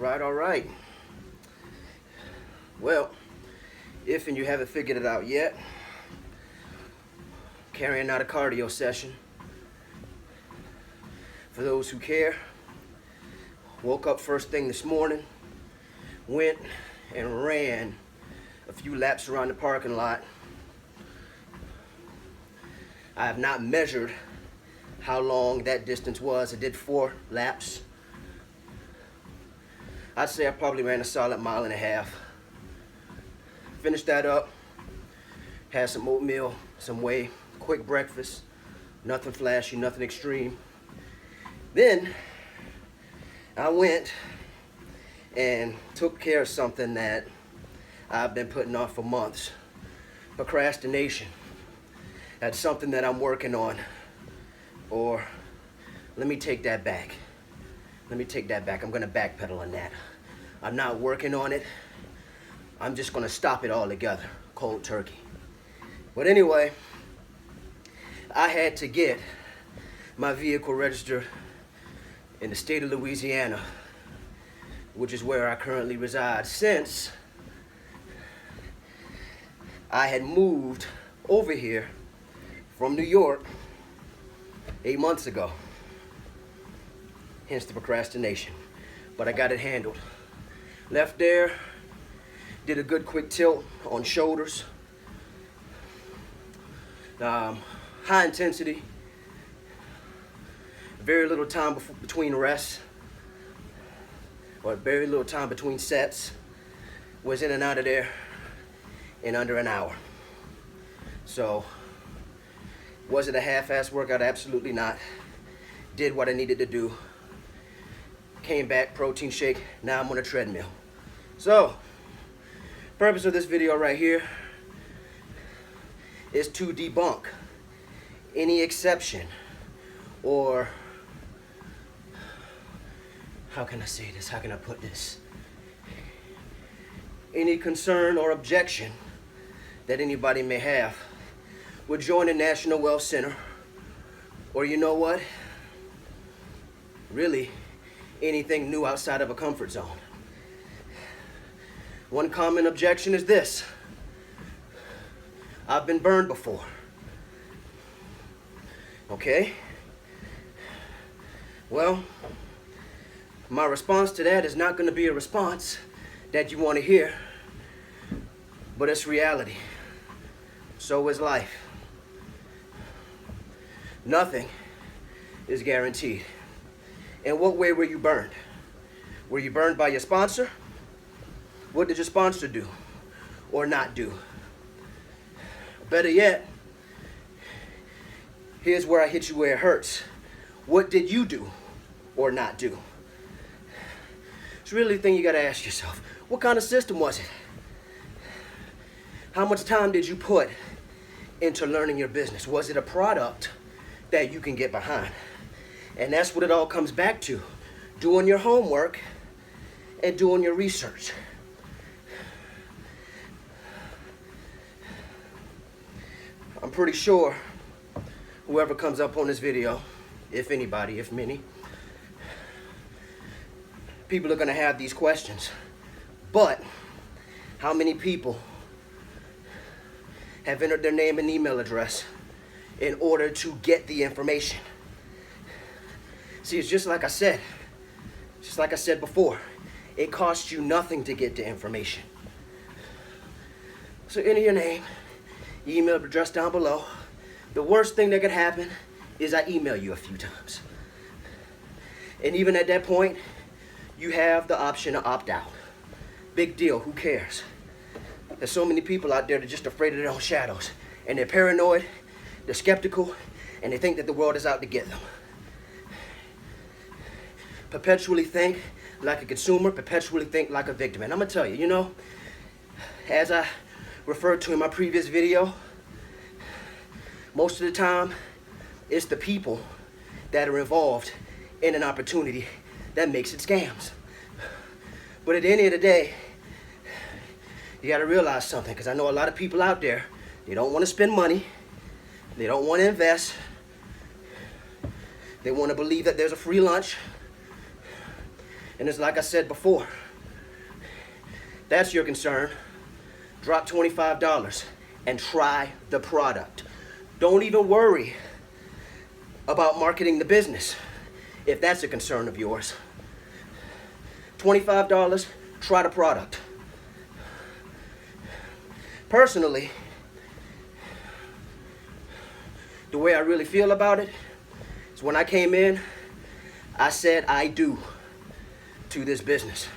All right. Well, if and you haven't figured it out yet, carrying out a cardio session. For those who care, woke up first thing this morning, went and ran a few laps around the parking lot. I have not measured how long that distance was. I did 4 laps. I'd say I probably ran a solid 1.5 miles. Finished that up, had some oatmeal, some whey, quick breakfast, nothing flashy, nothing extreme. Then I went and took care of something that I've been putting off for months. Procrastination. That's something that I'm working on. Or let me take that back. I'm gonna backpedal on that. I'm not working on it. I'm just gonna stop it altogether, cold turkey. But anyway, I had to get my vehicle registered in the state of Louisiana, which is where I currently reside, since I had moved over here from New York 8 months ago. Hence the procrastination. But I got it handled. Left there, did a good quick tilt on shoulders. High intensity. Very little time between rests. Or very little time between sets. Was in and out of there in under an hour. So, was it a half-ass workout? Absolutely not. Did what I needed to do. Came back, protein shake. Now I'm on a treadmill. So, purpose of this video right here is to debunk any exception or, how can I say this? How can I put this? Any concern or objection that anybody may have with joining National Wealth Center, or you know what? Really, anything new outside of a comfort zone. One common objection is this: I've been burned before. Okay? Well, my response to that is not going to be a response that you want to hear, but it's reality. So is life. Nothing is guaranteed. In what way were you burned? Were you burned by your sponsor? What did your sponsor do or not do? Better yet, here's where I hit you where it hurts. What did you do or not do? It's really the thing you gotta ask yourself. What kind of system was it? How much time did you put into learning your business? Was it a product that you can get behind? And that's what it all comes back to. Doing your homework and doing your research. I'm pretty sure whoever comes up on this video, if anybody, if many, people are gonna have these questions. But how many people have entered their name and email address in order to get the information? See, it's just like I said before, it costs you nothing to get the information. So enter your name, email address down below. The worst thing that could happen is I email you a few times. And even at that point, you have the option to opt out. Big deal, who cares? There's so many people out there that are just afraid of their own shadows. And they're paranoid, they're skeptical, and they think that the world is out to get them. Perpetually think like a consumer, perpetually think like a victim. And I'm gonna tell you, as I referred to in my previous video, most of the time, it's the people that are involved in an opportunity that makes it scams. But at the end of the day, you gotta realize something, because I know a lot of people out there, they don't want to spend money, they don't want to invest, they want to believe that there's a free lunch, And it's like I said before, that's your concern. Drop $25 and try the product. Don't even worry about marketing the business if that's a concern of yours. $25, try the product. Personally, the way I really feel about it is when I came in, I said I do to this business.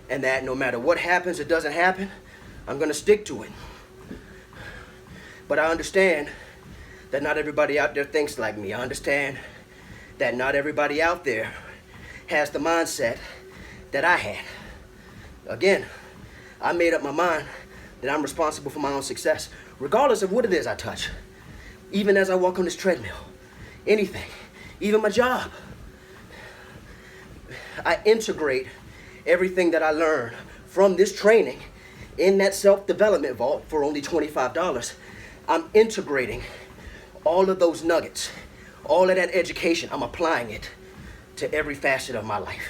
And that no matter what happens or doesn't happen, I'm gonna stick to it. But I understand that not everybody out there thinks like me. I understand that not everybody out there has the mindset that I had. Again, I made up my mind that I'm responsible for my own success, regardless of what it is I touch. Even as I walk on this treadmill, anything, even my job. I integrate everything that I learned from this training in that self-development vault for only $25. I'm integrating all of those nuggets, all of that education. I'm applying it to every facet of my life.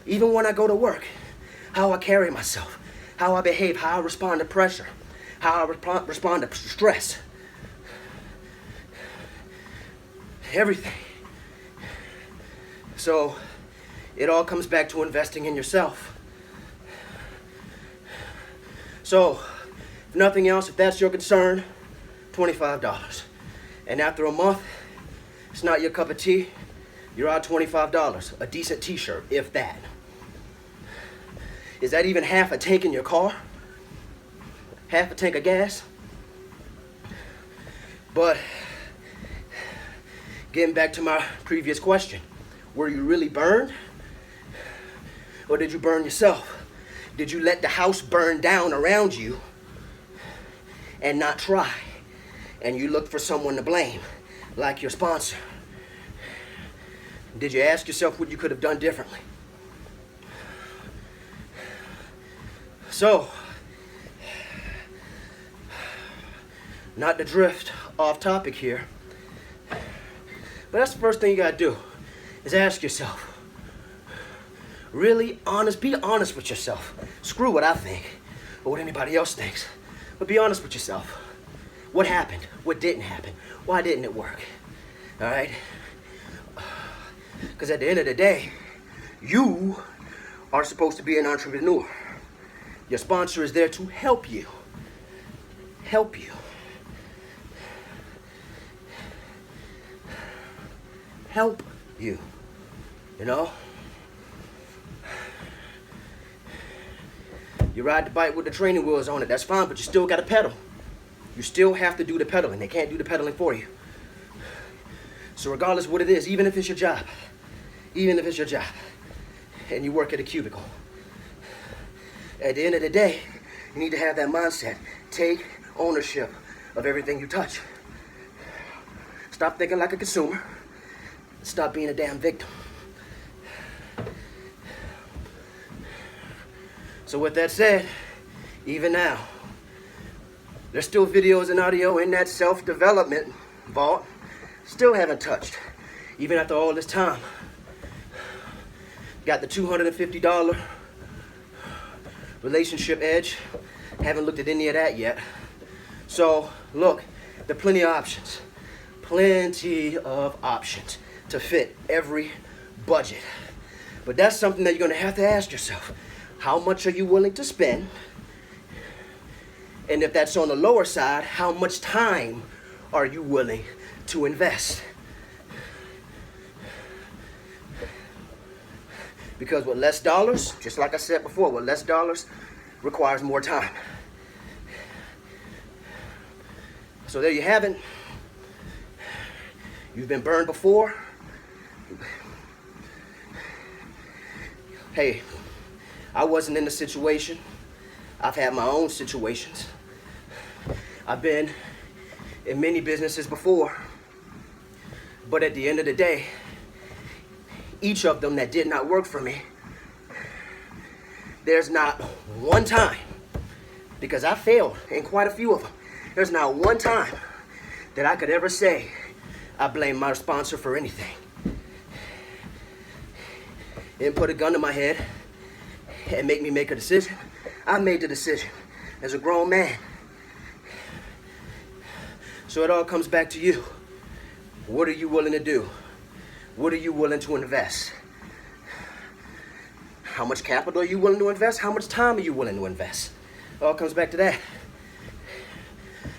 Even when I go to work, how I carry myself, how I behave, how I respond to pressure, how I respond to stress. Everything. So it all comes back to investing in yourself. So, if nothing else, if that's your concern, $25. And after a month, it's not your cup of tea, you're out $25. A decent t-shirt, if that. Is that even half a tank in your car? Half a tank of gas? But, getting back to my previous question, were you really burned? Or did you burn yourself? Did you let the house burn down around you and not try? And you looked for someone to blame, like your sponsor. Did you ask yourself what you could have done differently? So, not to drift off topic here, but that's the first thing you gotta do, is ask yourself. Really honest, be honest with yourself. Screw what I think or what anybody else thinks, but be honest with yourself. What happened? What didn't happen? Why didn't it work? All right? Because at the end of the day, you are supposed to be an entrepreneur. Your sponsor is there to help you. Help you. Help you. You know? You ride the bike with the training wheels on it, that's fine, but you still gotta pedal. You still have to do the pedaling. They can't do the pedaling for you. So regardless of what it is, even if it's your job, and you work at a cubicle, at the end of the day, you need to have that mindset. Take ownership of everything you touch. Stop thinking like a consumer. Stop being a damn victim. So with that said, even now, there's still videos and audio in that self-development vault. Still haven't touched, even after all this time. Got the $250 relationship edge. Haven't looked at any of that yet. So look, there are plenty of options. Plenty of options to fit every budget. But that's something that you're gonna have to ask yourself. How much are you willing to spend? And if that's on the lower side, how much time are you willing to invest? Because with less dollars, just like I said before, with less dollars requires more time. So there you have it. You've been burned before. Hey, I wasn't in the situation. I've had my own situations. I've been in many businesses before. But at the end of the day, each of them that did not work for me, there's not one time, because I failed in quite a few of them, there's not one time that I could ever say I blame my sponsor for anything. You didn't put a gun to my head and make me make a decision. I made the decision as a grown man. So it all comes back to you. What are you willing to do? What are you willing to invest? How much capital are you willing to invest? How much time are you willing to invest? It all comes back to that.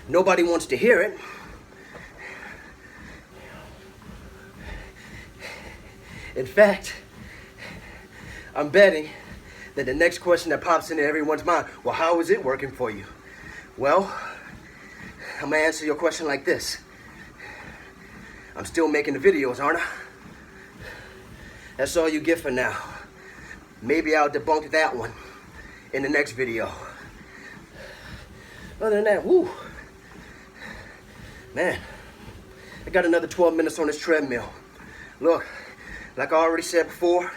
Nobody wants to hear it. In fact, I'm betting that the next question that pops into everyone's mind, well, how is it working for you? Well, I'm gonna answer your question like this. I'm still making the videos, aren't I? That's all you get for now. Maybe I'll debunk that one in the next video. Other than that, whoo. Man, I got another 12 minutes on this treadmill. Look, like I already said before,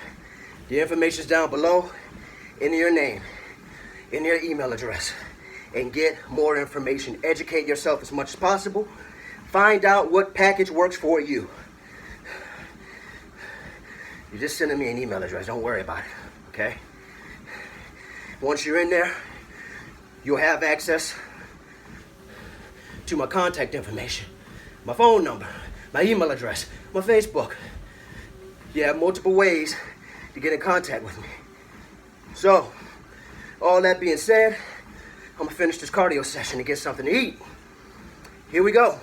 the information's down below. Enter your name, enter your email address, and get more information. Educate yourself as much as possible. Find out what package works for you. You're just sending me an email address. Don't worry about it, okay? Once you're in there, you'll have access to my contact information, my phone number, my email address, my Facebook. You have multiple ways to get in contact with me. So, all that being said, I'm gonna finish this cardio session and get something to eat. Here we go.